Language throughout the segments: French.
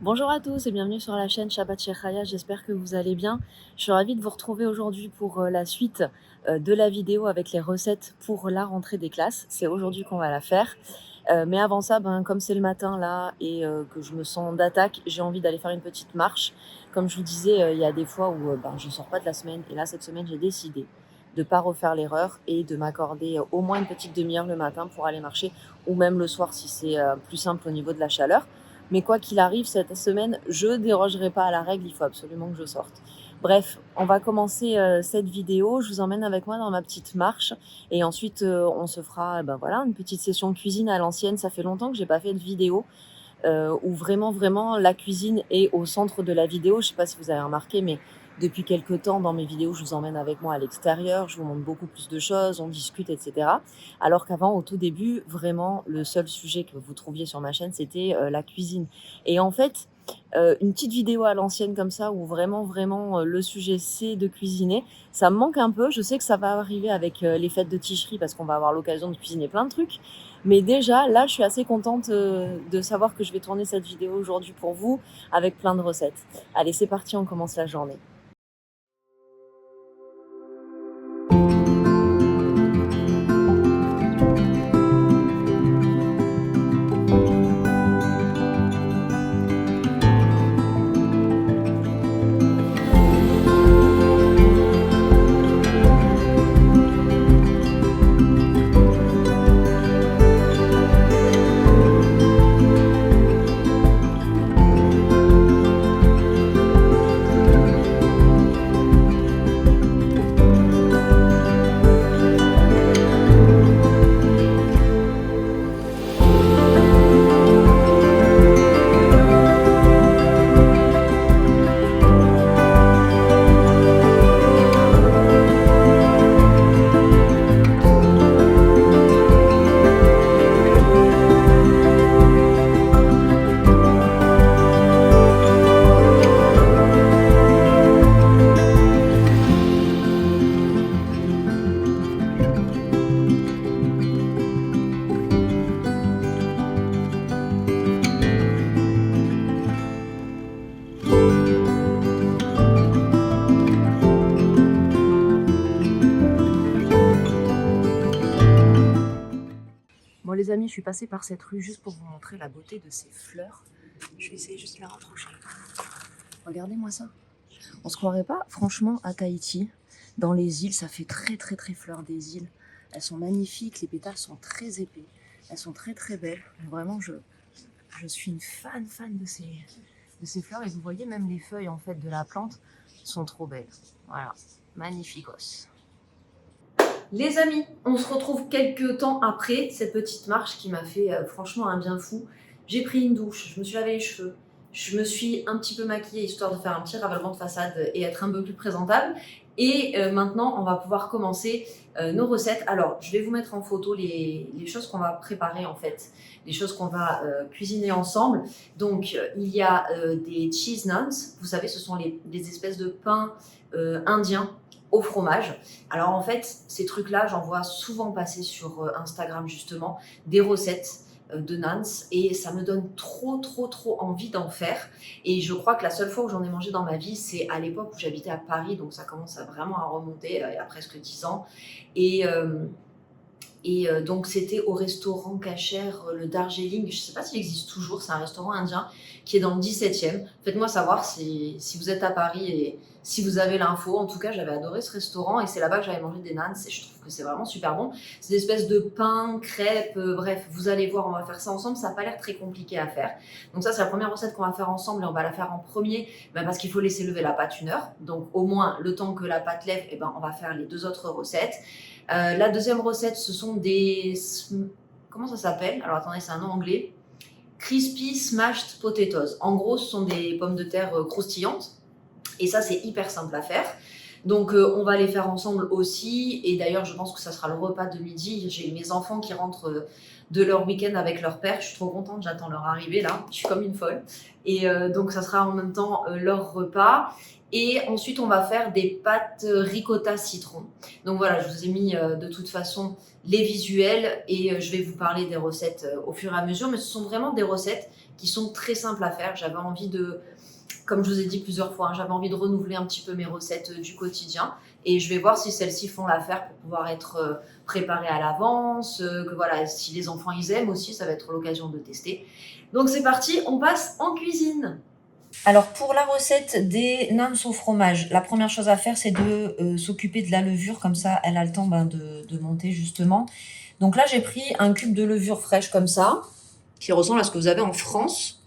Bonjour à tous et bienvenue sur la chaîne Shabbat Shechaya, j'espère que vous allez bien. Je suis ravie de vous retrouver aujourd'hui pour la suite de la vidéo avec les recettes pour la rentrée des classes. C'est aujourd'hui qu'on va la faire. Mais avant ça, comme c'est le matin là et que je me sens d'attaque, j'ai envie d'aller faire une petite marche. Comme je vous disais, il y a des fois où je ne sors pas de la semaine et là cette semaine j'ai décidé de ne pas refaire l'erreur et de m'accorder au moins une petite demi-heure le matin pour aller marcher ou même le soir si c'est plus simple au niveau de la chaleur. Mais quoi qu'il arrive, cette semaine, je ne dérogerai pas à la règle, il faut absolument que je sorte. Bref, on va commencer cette vidéo. Je vous emmène avec moi dans ma petite marche et ensuite on se fera une petite session cuisine à l'ancienne. Ça fait longtemps que j'ai pas fait de vidéo où vraiment la cuisine est au centre de la vidéo. Je ne sais pas si vous avez remarqué, mais depuis quelques temps dans mes vidéos, je vous emmène avec moi à l'extérieur, je vous montre beaucoup plus de choses, on discute, etc. Alors qu'avant, au tout début, vraiment, le seul sujet que vous trouviez sur ma chaîne, c'était la cuisine. Et en fait, une petite vidéo à l'ancienne comme ça, où vraiment le sujet c'est de cuisiner, ça me manque un peu. Je sais que ça va arriver avec les fêtes de Ticherie, parce qu'on va avoir l'occasion de cuisiner plein de trucs. Mais déjà, là, je suis assez contente de savoir que je vais tourner cette vidéo aujourd'hui pour vous, avec plein de recettes. Allez, c'est parti, on commence la journée. Bon les amis, je suis passée par cette rue juste pour vous montrer la beauté de ces fleurs. Je vais essayer juste de les rapprocher. Regardez-moi ça. On se croirait pas, franchement, à Tahiti, dans les îles, ça fait très fleur des îles. Elles sont magnifiques, les pétales sont très épais, elles sont très belles. Vraiment, je suis une fan de ces fleurs. Et vous voyez, même les feuilles en fait de la plante sont trop belles. Voilà, magnificos. Les amis, on se retrouve quelques temps après cette petite marche qui m'a fait franchement un bien fou. J'ai pris une douche, je me suis lavé les cheveux, je me suis un petit peu maquillée histoire de faire un petit ravalement de façade et être un peu plus présentable. Et maintenant, on va pouvoir commencer nos recettes. Alors, je vais vous mettre en photo les choses qu'on va préparer en fait, les choses qu'on va cuisiner ensemble. Donc, il y a des cheese naans. Vous savez, ce sont les espèces de pains indiens au fromage. Alors en fait, ces trucs-là, j'en vois souvent passer sur Instagram justement, des recettes de nans et ça me donne trop envie d'en faire. Et je crois que la seule fois où j'en ai mangé dans ma vie, c'est à l'époque où j'habitais à Paris, donc ça commence vraiment à remonter, il y a presque 10 ans. Et donc c'était au restaurant cachère le Darjeeling, je ne sais pas s'il existe toujours, c'est un restaurant indien qui est dans le 17e. Faites-moi savoir si vous êtes à Paris et si vous avez l'info. En tout cas, j'avais adoré ce restaurant et c'est là-bas que j'avais mangé des naans et je trouve que c'est vraiment super bon. C'est des espèces de pain, crêpes, bref, vous allez voir, on va faire ça ensemble. Ça n'a pas l'air très compliqué à faire. Donc ça, c'est la première recette qu'on va faire ensemble et on va la faire en premier parce qu'il faut laisser lever la pâte 1 heure. Donc au moins, le temps que la pâte lève, on va faire les 2 autres recettes. La deuxième recette, ce sont des... Comment ça s'appelle? Alors attendez, c'est un nom anglais. Crispy Smashed Potatoes. En gros, ce sont des pommes de terre croustillantes. Et ça, c'est hyper simple à faire. Donc on va les faire ensemble aussi. Et d'ailleurs, je pense que ça sera le repas de midi. J'ai mes enfants qui rentrent de leur week-end avec leur père. Je suis trop contente, j'attends leur arrivée là. Je suis comme une folle. Et donc ça sera en même temps leur repas. Et ensuite, on va faire des pâtes ricotta citron. Donc voilà, je vous ai mis de toute façon les visuels et je vais vous parler des recettes au fur et à mesure. Mais ce sont vraiment des recettes qui sont très simples à faire. J'avais envie de, comme je vous ai dit plusieurs fois, j'avais envie de renouveler un petit peu mes recettes du quotidien. Et je vais voir si celles-ci font l'affaire pour pouvoir être préparées à l'avance. Que voilà, si les enfants ils aiment aussi, ça va être l'occasion de tester. Donc c'est parti, on passe en cuisine. Alors pour la recette des nanes au fromage, la première chose à faire c'est de s'occuper de la levure, comme ça elle a le temps de monter justement. Donc là j'ai pris un cube de levure fraîche comme ça, qui ressemble à ce que vous avez en France.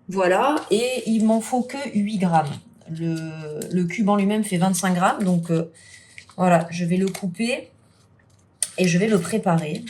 Voilà, et il m'en faut que 8 grammes. Le cube en lui-même fait 25 grammes, donc voilà, je vais le couper et je vais le préparer.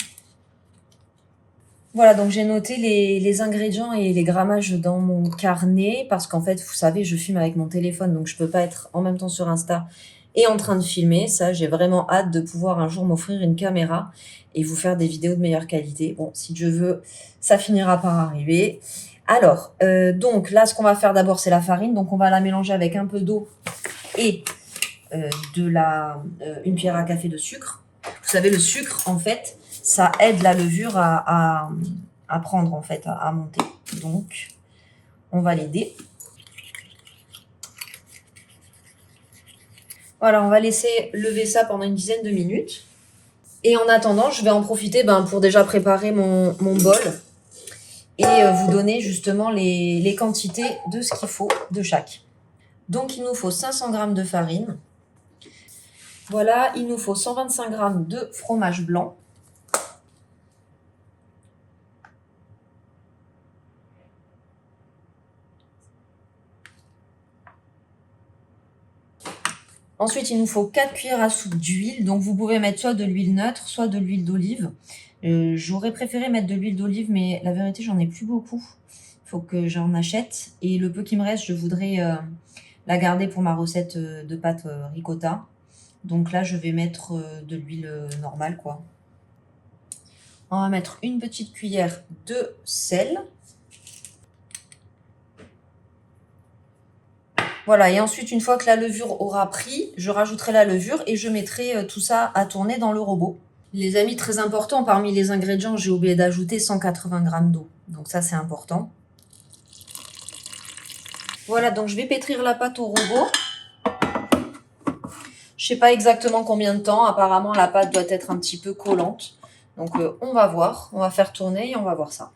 Voilà, donc j'ai noté les ingrédients et les grammages dans mon carnet parce qu'en fait, vous savez, je filme avec mon téléphone, donc je peux pas être en même temps sur Insta et en train de filmer. Ça, j'ai vraiment hâte de pouvoir un jour m'offrir une caméra et vous faire des vidéos de meilleure qualité. Bon, si Dieu veut, ça finira par arriver. Alors, donc là, ce qu'on va faire d'abord, c'est la farine. Donc, on va la mélanger avec un peu d'eau et une cuillère à café de sucre. Vous savez, le sucre, en fait, ça aide la levure à prendre, en fait, à monter. Donc, on va l'aider. Voilà, on va laisser lever ça pendant une dizaine de minutes. Et en attendant, je vais en profiter pour déjà préparer mon bol et vous donner justement les quantités de ce qu'il faut de chaque. Donc, il nous faut 500 g de farine. Voilà, il nous faut 125 g de fromage blanc. Ensuite, il nous faut 4 cuillères à soupe d'huile. Donc, vous pouvez mettre soit de l'huile neutre, soit de l'huile d'olive. J'aurais préféré mettre de l'huile d'olive, mais la vérité, j'en ai plus beaucoup. Il faut que j'en achète. Et le peu qui me reste, je voudrais la garder pour ma recette de pâte ricotta. Donc là, je vais mettre de l'huile normale, quoi. On va mettre une petite cuillère de sel. Voilà, et ensuite, une fois que la levure aura pris, je rajouterai la levure et je mettrai tout ça à tourner dans le robot. Les amis, très important, parmi les ingrédients, j'ai oublié d'ajouter 180 g d'eau. Donc ça, c'est important. Voilà, donc je vais pétrir la pâte au robot. Je sais pas exactement combien de temps. Apparemment, la pâte doit être un petit peu collante. Donc, on va voir. On va faire tourner et on va voir ça.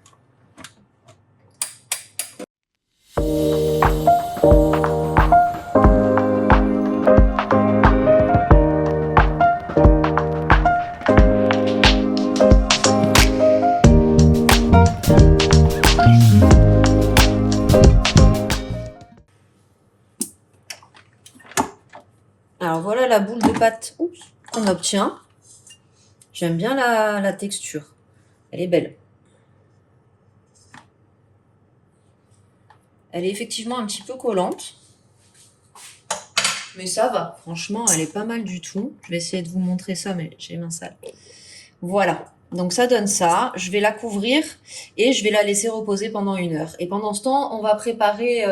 Alors voilà la boule de pâte qu'on obtient. J'aime bien la texture. Elle est belle. Elle est effectivement un petit peu collante. Mais ça va. Franchement, elle est pas mal du tout. Je vais essayer de vous montrer ça, mais j'ai les mains sales. Voilà. Donc ça donne ça. Je vais la couvrir et je vais la laisser reposer pendant 1 heure. Et pendant ce temps, on va préparer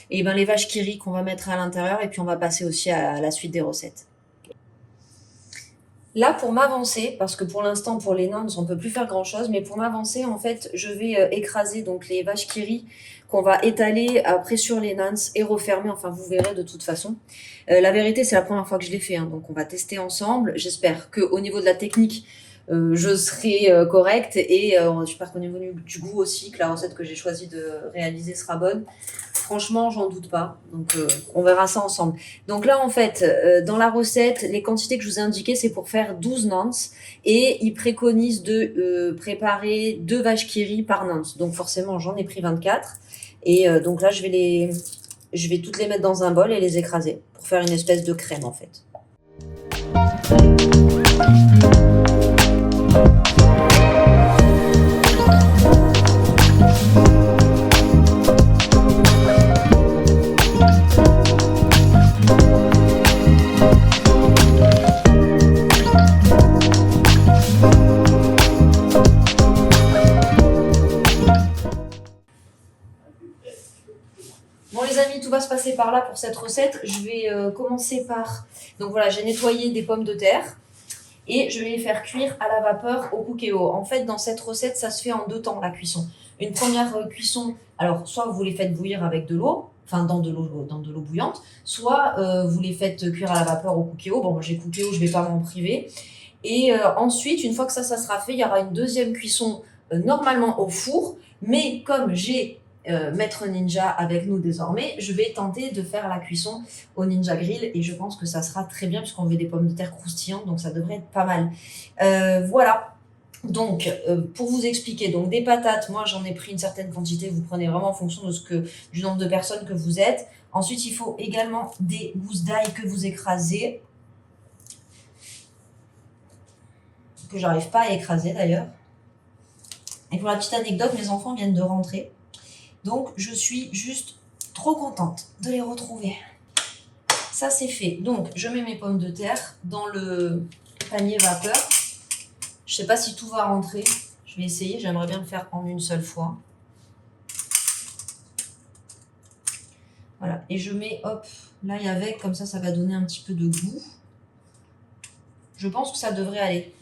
les vaches qui rient qu'on va mettre à l'intérieur. Et puis on va passer aussi à la suite des recettes. Là, pour m'avancer, parce que pour l'instant, pour les nanes, on ne peut plus faire grand-chose, mais pour m'avancer, en fait, je vais écraser donc les vaches qui rient qu'on va étaler après sur les nanes et refermer. Enfin, vous verrez de toute façon. La vérité, c'est la première fois que je l'ai fait, hein, donc on va tester ensemble. J'espère qu'au niveau de la technique, je serai correcte et j'espère qu'au niveau du goût aussi, que la recette que j'ai choisi de réaliser sera bonne. Franchement, j'en doute pas. Donc, on verra ça ensemble. Donc là, en fait, dans la recette, les quantités que je vous ai indiquées, c'est pour faire 12 nanes. Et ils préconisent de préparer 2 vaches qui rient par nanes. Donc forcément, j'en ai pris 24. Et donc là, je vais toutes les mettre dans un bol et les écraser pour faire une espèce de crème, en fait. Bon les amis, tout va se passer par là pour cette recette. Je vais commencer par... Donc voilà, j'ai nettoyé des pommes de terre et je vais les faire cuire à la vapeur au Cookéo. En fait, dans cette recette, ça se fait en 2 temps la cuisson. Une première cuisson, alors soit vous les faites bouillir avec de l'eau, enfin dans de l'eau bouillante, soit vous les faites cuire à la vapeur au Cookéo. Bon, j'ai Cookéo, je ne vais pas m'en priver. Et ensuite, une fois que ça sera fait, il y aura une deuxième cuisson normalement au four. Mais comme j'ai Maître Ninja avec nous désormais, je vais tenter de faire la cuisson au Ninja Grill et je pense que ça sera très bien puisqu'on veut des pommes de terre croustillantes, donc ça devrait être pas mal. Voilà. Donc, pour vous expliquer, donc des patates, moi j'en ai pris une certaine quantité, vous prenez vraiment en fonction du nombre de personnes que vous êtes. Ensuite, il faut également des gousses d'ail que vous écrasez, que j'arrive pas à écraser d'ailleurs. Et pour la petite anecdote, mes enfants viennent de rentrer, donc je suis juste trop contente de les retrouver. Ça c'est fait, donc je mets mes pommes de terre dans le panier vapeur. Je sais pas si tout va rentrer, je vais essayer, j'aimerais bien le faire en une seule fois. Voilà, et je mets, hop, l'ail avec, comme ça va donner un petit peu de goût. Je pense que ça devrait aller.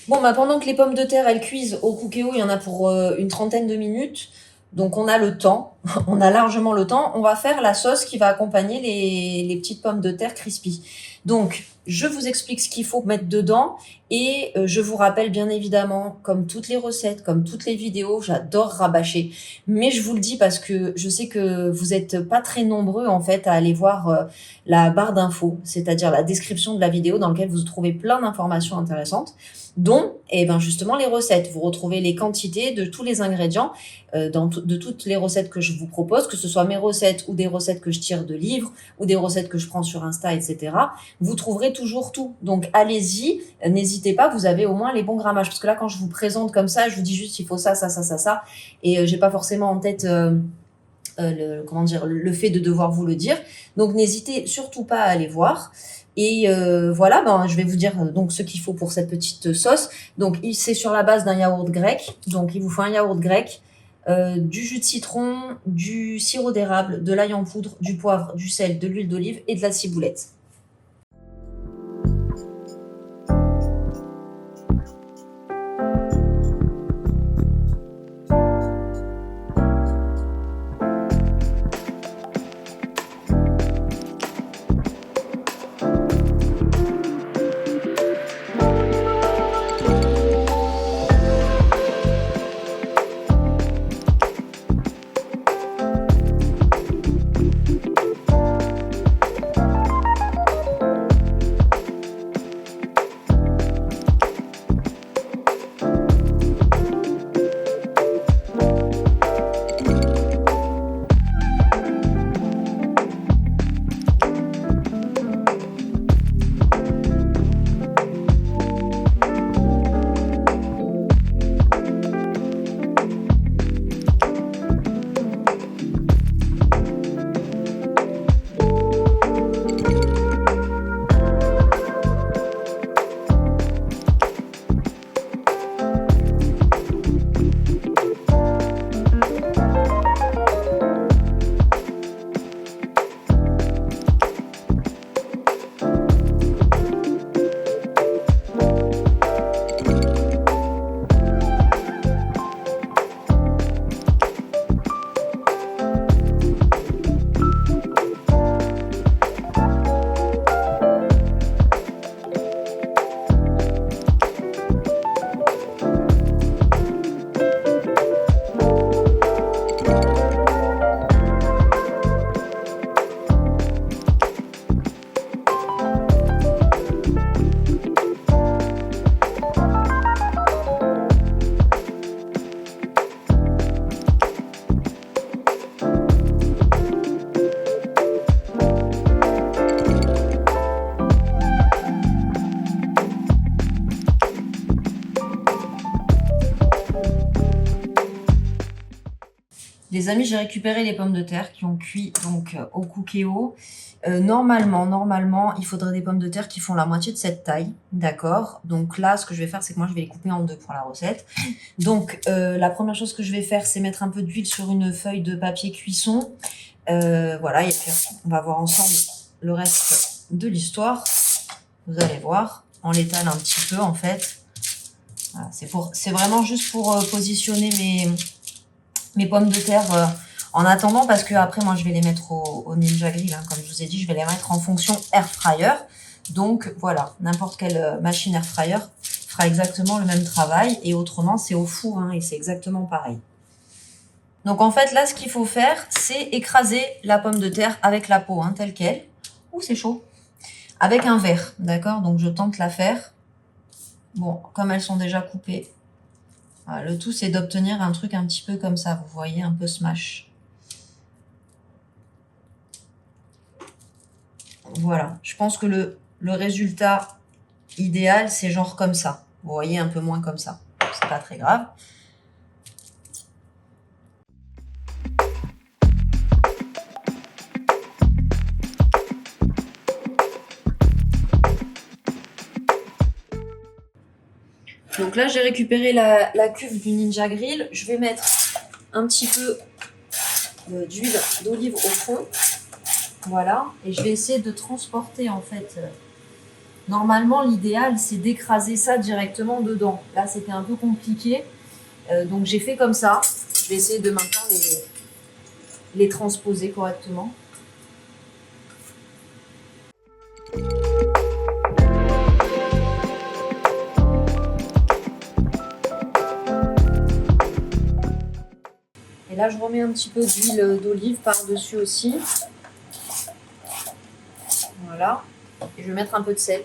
Bon, bah pendant que les pommes de terre, elles cuisent au Cookéo, il y en a pour une trentaine de minutes. Donc, on a le temps. On a largement le temps. On va faire la sauce qui va accompagner les petites pommes de terre crispy. Donc, je vous explique ce qu'il faut mettre dedans. Et je vous rappelle, bien évidemment, comme toutes les recettes, comme toutes les vidéos, j'adore rabâcher. Mais je vous le dis parce que je sais que vous n'êtes pas très nombreux, en fait, à aller voir la barre d'infos, c'est-à-dire la description de la vidéo dans laquelle vous trouvez plein d'informations intéressantes, dont, justement, les recettes. Vous retrouvez les quantités de tous les ingrédients de toutes les recettes que je vous propose, que ce soit mes recettes ou des recettes que je tire de livres ou des recettes que je prends sur Insta, etc. Vous trouverez toujours tout. Donc, allez-y, n'hésitez pas, vous avez au moins les bons grammages. Parce que là, quand je vous présente comme ça, je vous dis juste il faut ça, ça, ça, ça, ça. Et j'ai pas forcément en tête le fait de devoir vous le dire. Donc, n'hésitez surtout pas à aller voir. Et voilà, je vais vous dire donc ce qu'il faut pour cette petite sauce. Donc, c'est sur la base d'un yaourt grec. Donc, il vous faut un yaourt grec, du jus de citron, du sirop d'érable, de l'ail en poudre, du poivre, du sel, de l'huile d'olive et de la ciboulette. Les amis, j'ai récupéré les pommes de terre qui ont cuit donc au Cookéo. Normalement, il faudrait des pommes de terre qui font la moitié de cette taille, d'accord? Donc là, ce que je vais faire, c'est que moi, je vais les couper en deux pour la recette. Donc, la première chose que je vais faire, c'est mettre un peu d'huile sur une feuille de papier cuisson. Voilà, et puis on va voir ensemble le reste de l'histoire. Vous allez voir, on l'étale un petit peu en fait. Voilà, c'est vraiment juste pour positionner mes pommes de terre en attendant, parce que après moi je vais les mettre au Ninja Grill, hein, comme je vous ai dit, je vais les mettre en fonction air fryer. Donc voilà, n'importe quelle machine air fryer fera exactement le même travail, et autrement c'est au four, hein, et c'est exactement pareil. Donc en fait là, ce qu'il faut faire, c'est écraser la pomme de terre avec la peau, hein, telle quelle. Ouh, c'est chaud. Avec un verre, d'accord? Donc je tente la faire. Bon, comme elles sont déjà coupées, voilà, le tout c'est d'obtenir un truc un petit peu comme ça, vous voyez, un peu smash. Voilà, je pense que le résultat idéal, c'est genre comme ça. Vous voyez, un peu moins comme ça. C'est pas très grave. Donc là, j'ai récupéré la cuve du Ninja Grill. Je vais mettre un petit peu d'huile d'olive au fond. Voilà. Et je vais essayer de transporter en fait. Normalement, l'idéal, c'est d'écraser ça directement dedans. Là, c'était un peu compliqué. Donc j'ai fait comme ça. Je vais essayer de maintenant les transposer correctement. Et là, je remets un petit peu d'huile d'olive par-dessus aussi. Voilà. Et je vais mettre un peu de sel.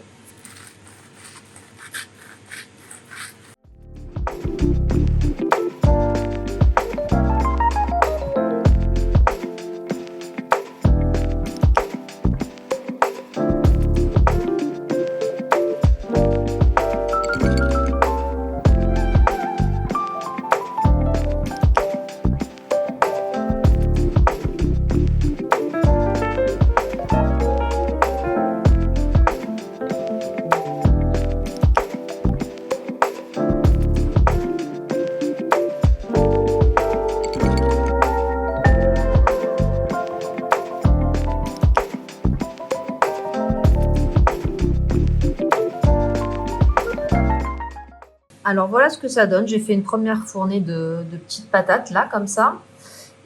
Alors voilà ce que ça donne. J'ai fait une première fournée de petites patates là, comme ça.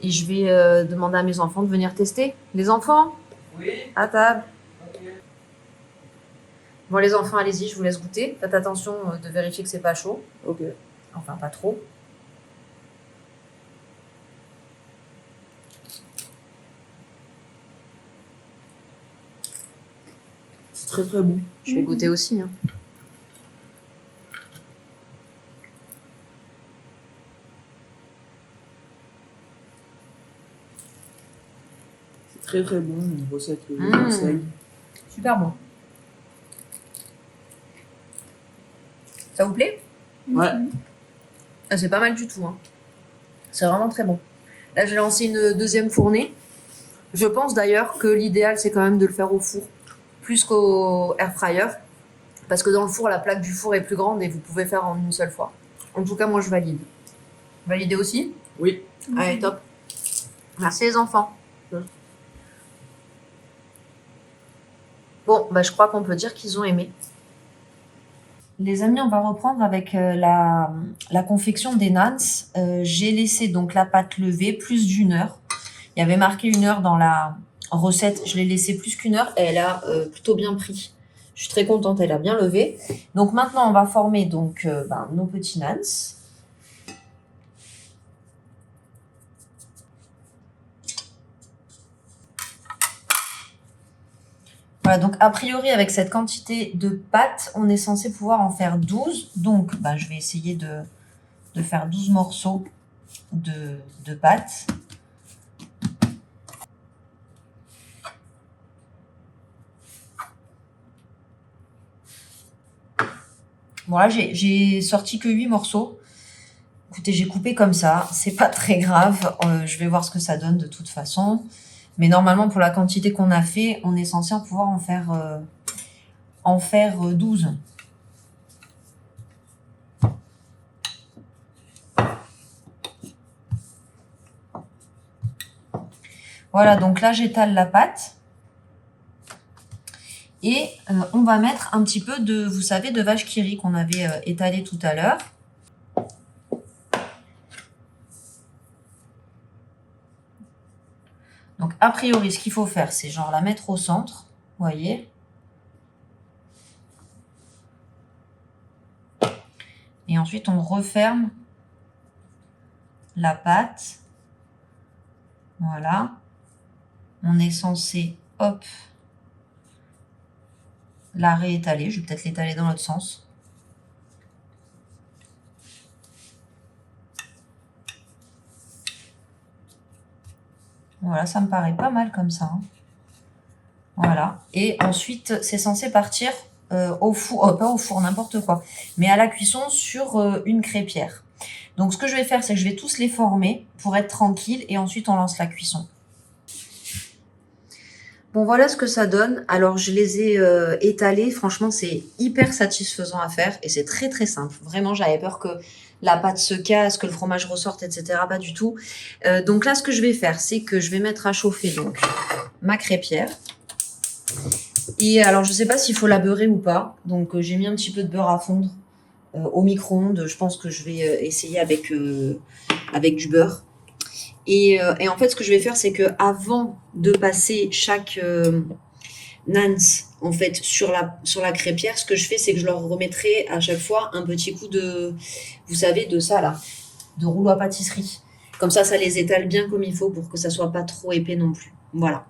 Et je vais demander à mes enfants de venir tester. Les enfants? Oui. À table. Ok. Bon, les enfants, allez-y, je vous laisse goûter. Faites attention de vérifier que c'est pas chaud. Ok. Enfin, pas trop. C'est très très bon. Je vais goûter aussi, hein. C'est très très bon, une recette que je vous Mmh. conseille. Super bon. Ça vous plaît? Ouais. Ah, c'est pas mal du tout, hein. C'est vraiment très bon. Là, j'ai lancé une deuxième fournée. Je pense d'ailleurs que l'idéal, c'est quand même de le faire au four, plus qu'au air fryer. Parce que dans le four, la plaque du four est plus grande et vous pouvez faire en une seule fois. En tout cas, moi, je valide. Validez aussi? Oui. Allez, top. Merci les enfants. Bon, bah, je crois qu'on peut dire qu'ils ont aimé. Les amis, on va reprendre avec la confection des nans. J'ai laissé donc la pâte levée plus d'une heure. Il y avait marqué 1 heure dans la recette. Je l'ai laissée plus qu'1 heure et elle a plutôt bien pris. Je suis très contente, elle a bien levé. Donc maintenant, on va former donc, nos petits nans. Voilà, donc a priori, avec cette quantité de pâte, on est censé pouvoir en faire 12. Donc, je vais essayer de faire 12 morceaux de pâte. Bon, là, j'ai sorti que 8 morceaux. écoutez, j'ai coupé comme ça. C'est pas très grave. Je vais voir ce que ça donne de toute façon. Mais normalement, pour la quantité qu'on a fait, on est censé pouvoir en faire 12. Voilà, donc là, j'étale la pâte. Et on va mettre un petit peu de, vous savez, de vache qui rit qu'on avait étalé tout à l'heure. Donc, a priori, ce qu'il faut faire, c'est genre la mettre au centre, vous voyez. Et ensuite, on referme la pâte. Voilà. On est censé, hop, la réétaler. Je vais peut-être l'étaler dans l'autre sens. Voilà, ça me paraît pas mal comme ça. Hein. Voilà. Et ensuite, c'est censé partir au four, pas au four, n'importe quoi, mais à la cuisson sur une crêpière. Donc, ce que je vais faire, c'est que je vais tous les former pour être tranquille et ensuite, on lance la cuisson. Bon, voilà ce que ça donne. Alors, je les ai étalés. Franchement, c'est hyper satisfaisant à faire et c'est très, très simple. Vraiment, j'avais peur que la pâte se casse, que le fromage ressorte, etc. Pas du tout. Donc là, ce que je vais faire, c'est que je vais mettre à chauffer donc ma crêpière. Et alors, je ne sais pas s'il faut la beurrer ou pas. Donc, j'ai mis un petit peu de beurre à fondre au micro-ondes. Je pense que je vais essayer avec du beurre. Et en fait, ce que je vais faire, c'est que avant de passer chaque nans en fait sur la crêpière, ce que je fais, c'est que je leur remettrai à chaque fois un petit coup de, vous savez, de ça là, de rouleau à pâtisserie. Comme ça les étale bien comme il faut pour que ça soit pas trop épais non plus. Voilà.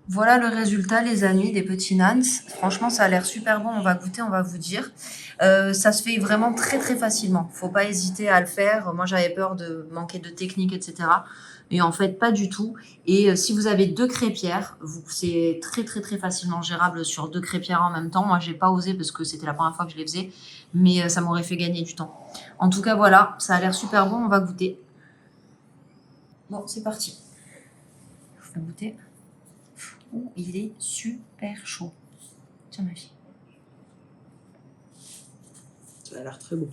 Voilà le résultat, les amis, des petits nans. Franchement, ça a l'air super bon. On va goûter, on va vous dire. Ça se fait vraiment très, très facilement. Faut pas hésiter à le faire. Moi, j'avais peur de manquer de technique, etc. Et en fait, pas du tout. Et si vous avez 2 crêpières, c'est très, très, très facilement gérable sur 2 crêpières en même temps. Moi, j'ai pas osé parce que c'était la première fois que je les faisais. Mais ça m'aurait fait gagner du temps. En tout cas, voilà, ça a l'air super bon. On va goûter. Bon, c'est parti. Je vous fais goûter. Oh, il est super chaud. Tiens, ma fille. Ça a l'air très bon.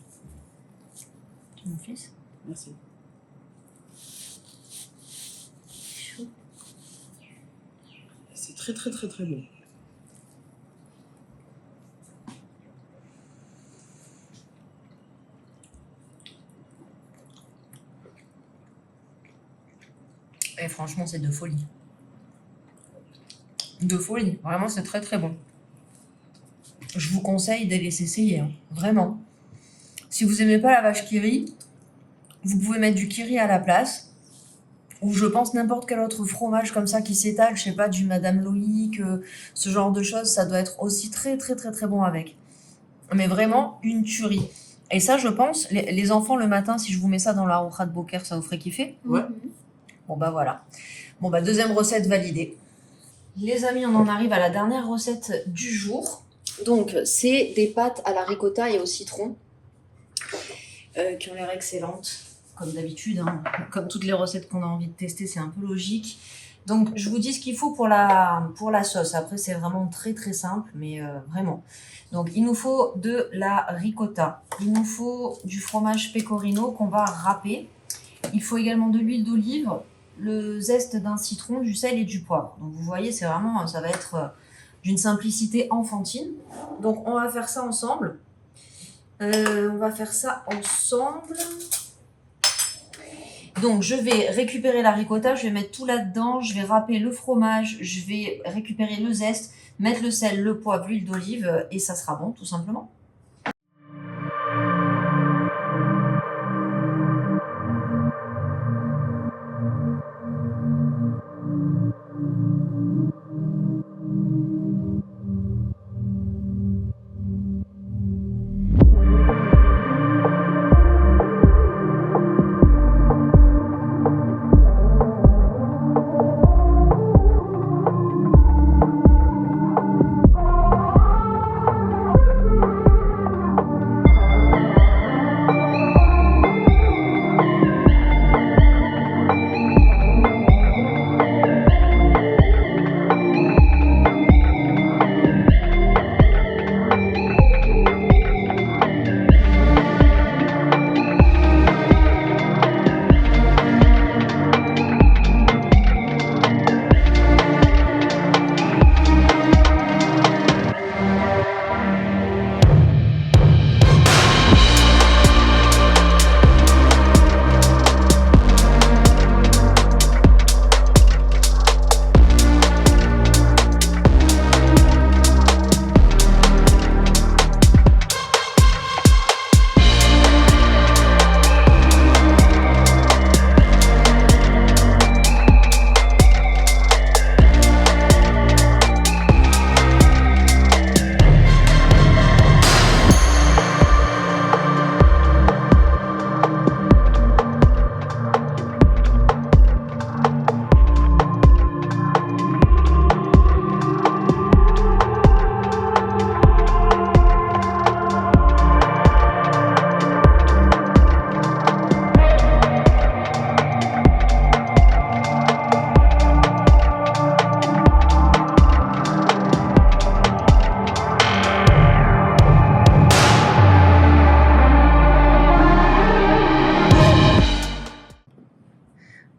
Tiens, mon fils. Merci. Chaud. C'est très, très, très, très bon. Et franchement, c'est de folie. De folie. Vraiment, c'est très très bon. Je vous conseille de les essayer. Hein. Vraiment. Si vous aimez pas la vache qui rit, vous pouvez mettre du kiri à la place. Ou je pense n'importe quel autre fromage comme ça qui s'étale. Je sais pas, du Madame Loïc, ce genre de choses. Ça doit être aussi très très très très bon avec. Mais vraiment, une tuerie. Et ça, je pense, les enfants le matin, si je vous mets ça dans la roja de Boker, ça vous ferait kiffer? Ouais. Bon bah voilà. Bon bah deuxième recette validée. Les amis, on en arrive à la dernière recette du jour. Donc, c'est des pâtes à la ricotta et au citron qui ont l'air excellentes, comme d'habitude. Hein. Comme toutes les recettes qu'on a envie de tester, c'est un peu logique. Donc, je vous dis ce qu'il faut pour la sauce. Après, c'est vraiment très très simple, mais vraiment. Donc, il nous faut de la ricotta. Il nous faut du fromage pecorino qu'on va râper. Il faut également de l'huile d'olive, le zeste d'un citron, du sel et du poivre. Donc, vous voyez, c'est vraiment, ça va être d'une simplicité enfantine. Donc, on va faire ça ensemble. Donc, je vais récupérer la ricotta, je vais mettre tout là-dedans, je vais râper le fromage, je vais récupérer le zeste, mettre le sel, le poivre, l'huile d'olive et ça sera bon, tout simplement.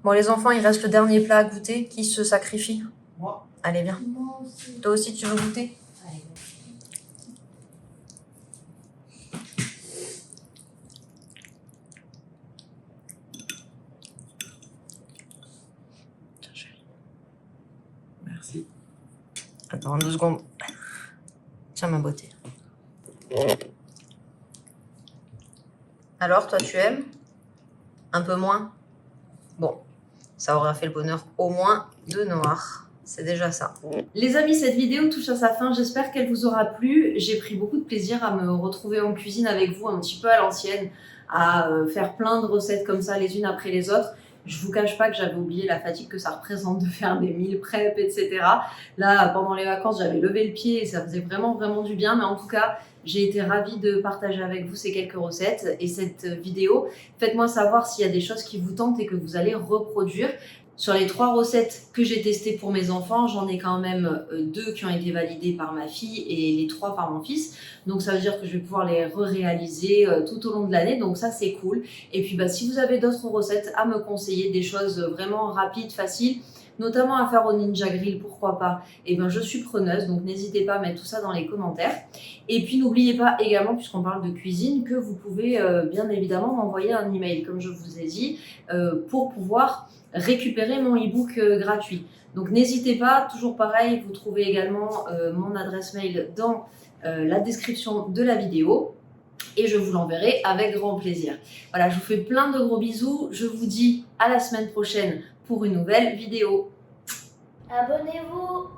Bon les enfants, il reste le dernier plat à goûter. Qui se sacrifie? Moi. Allez, viens. Moi aussi. Toi aussi, tu veux goûter? Allez. Tiens, chérie. Merci. Attends, 2 secondes. Tiens, ma beauté. Alors, toi, tu aimes? Un peu moins? Bon, ça aura fait le bonheur au moins de Noir. C'est déjà ça. Les amis, cette vidéo touche à sa fin. J'espère qu'elle vous aura plu. J'ai pris beaucoup de plaisir à me retrouver en cuisine avec vous un petit peu à l'ancienne, à faire plein de recettes comme ça les unes après les autres. Je vous cache pas que j'avais oublié la fatigue que ça représente de faire des meal prep, etc. Là, pendant les vacances, j'avais levé le pied et ça faisait vraiment, vraiment du bien. Mais en tout cas, j'ai été ravie de partager avec vous ces quelques recettes et cette vidéo. Faites-moi savoir s'il y a des choses qui vous tentent et que vous allez reproduire. Sur les 3 recettes que j'ai testées pour mes enfants, j'en ai quand même 2 qui ont été validées par ma fille et les 3 par mon fils. Donc ça veut dire que je vais pouvoir les réaliser tout au long de l'année. Donc ça, c'est cool. Et puis si vous avez d'autres recettes à me conseiller, des choses vraiment rapides, faciles, notamment à faire au Ninja Grill, pourquoi pas, et je suis preneuse. Donc n'hésitez pas à mettre tout ça dans les commentaires. Et puis n'oubliez pas également, puisqu'on parle de cuisine, que vous pouvez bien évidemment m'envoyer un email, comme je vous ai dit, pour pouvoir récupérer mon e-book gratuit. Donc n'hésitez pas, toujours pareil, vous trouvez également mon adresse mail dans la description de la vidéo et je vous l'enverrai avec grand plaisir. Voilà, je vous fais plein de gros bisous, je vous dis à la semaine prochaine pour une nouvelle vidéo. Abonnez-vous.